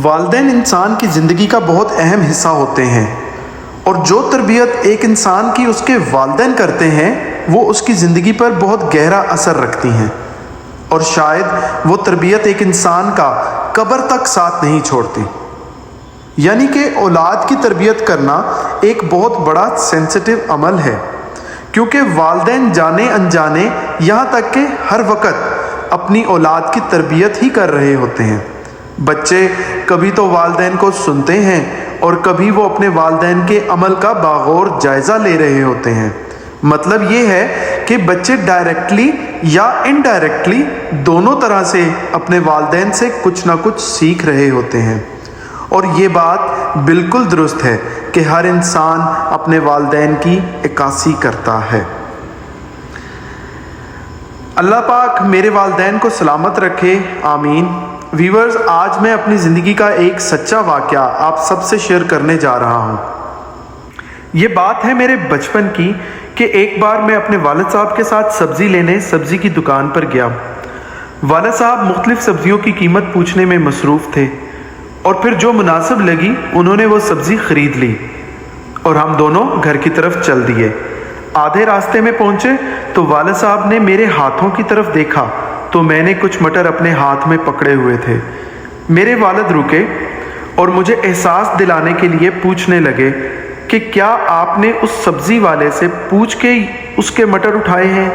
والدین انسان کی زندگی کا بہت اہم حصہ ہوتے ہیں، اور جو تربیت ایک انسان کی اس کے والدین کرتے ہیں وہ اس کی زندگی پر بہت گہرا اثر رکھتی ہیں، اور شاید وہ تربیت ایک انسان کا قبر تک ساتھ نہیں چھوڑتی۔ یعنی کہ اولاد کی تربیت کرنا ایک بہت بڑا سینسٹیو عمل ہے، کیونکہ والدین جانے انجانے یہاں تک کہ ہر وقت اپنی اولاد کی تربیت ہی کر رہے ہوتے ہیں۔ بچے کبھی تو والدین کو سنتے ہیں اور کبھی وہ اپنے والدین کے عمل کا باغور جائزہ لے رہے ہوتے ہیں۔ مطلب یہ ہے کہ بچے ڈائریکٹلی یا انڈائریکٹلی دونوں طرح سے اپنے والدین سے کچھ نہ کچھ سیکھ رہے ہوتے ہیں، اور یہ بات بالکل درست ہے کہ ہر انسان اپنے والدین کی عکاسی کرتا ہے۔ اللہ پاک میرے والدین کو سلامت رکھے، آمین۔ ویورز، آج میں اپنی زندگی کا ایک سچا واقعہ آپ سب سے شیئر کرنے جا رہا ہوں۔ یہ بات ہے میرے بچپن کی کہ ایک بار میں اپنے والد صاحب کے ساتھ سبزی لینے سبزی کی دکان پر گیا۔ والد صاحب مختلف سبزیوں کی قیمت پوچھنے میں مصروف تھے، اور پھر جو مناسب لگی انہوں نے وہ سبزی خرید لی اور ہم دونوں گھر کی طرف چل دیے۔ آدھے راستے میں پہنچے تو والد صاحب نے میرے ہاتھوں کی طرف دیکھا تو میں نے کچھ مٹر اپنے ہاتھ میں پکڑے ہوئے تھے۔ میرے والد رکے اور مجھے احساس دلانے کے لیے پوچھنے لگے کہ کیا آپ نے اس سبزی والے سے پوچھ کے اس کے مٹر اٹھائے ہیں؟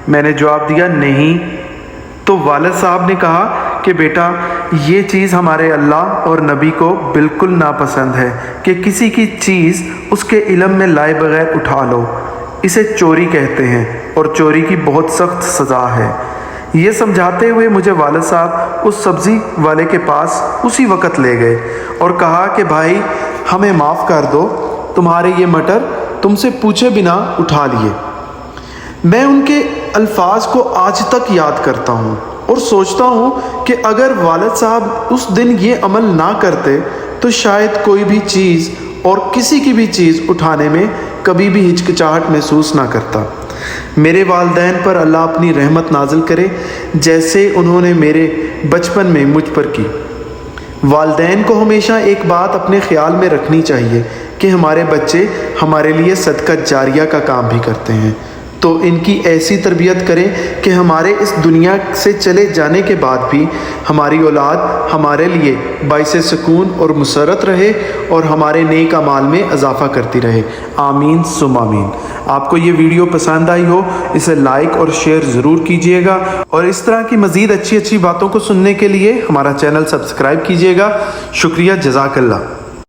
میں نے جواب دیا نہیں۔ تو والد صاحب نے کہا کہ بیٹا، یہ چیز ہمارے اللہ اور نبی کو بالکل ناپسند ہے کہ کسی کی چیز اس کے علم میں لائے بغیر اٹھا لو۔ اسے چوری کہتے ہیں اور چوری کی بہت سخت سزا ہے۔ یہ سمجھاتے ہوئے مجھے والد صاحب اس سبزی والے کے پاس اسی وقت لے گئے اور کہا کہ بھائی ہمیں معاف کر دو، تمہارے یہ مٹر تم سے پوچھے بنا اٹھا لیے۔ میں ان کے الفاظ کو آج تک یاد کرتا ہوں اور سوچتا ہوں کہ اگر والد صاحب اس دن یہ عمل نہ کرتے تو شاید کوئی بھی چیز اور کسی کی بھی چیز اٹھانے میں کبھی بھی ہچکچاہٹ محسوس نہ کرتا۔ میرے والدین پر اللہ اپنی رحمت نازل کرے جیسے انہوں نے میرے بچپن میں مجھ پر کی۔ والدین کو ہمیشہ ایک بات اپنے خیال میں رکھنی چاہیے کہ ہمارے بچے ہمارے لیے صدقہ جاریہ کا کام بھی کرتے ہیں، تو ان کی ایسی تربیت کریں کہ ہمارے اس دنیا سے چلے جانے کے بعد بھی ہماری اولاد ہمارے لیے باعث سکون اور مسرت رہے اور ہمارے نیک اعمال میں اضافہ کرتی رہے، آمین ثم آمین۔ آپ کو یہ ویڈیو پسند آئی ہو اسے لائک اور شیئر ضرور کیجیے گا، اور اس طرح کی مزید اچھی باتوں کو سننے کے لیے ہمارا چینل سبسکرائب کیجیے گا۔ شکریہ، جزاک اللہ۔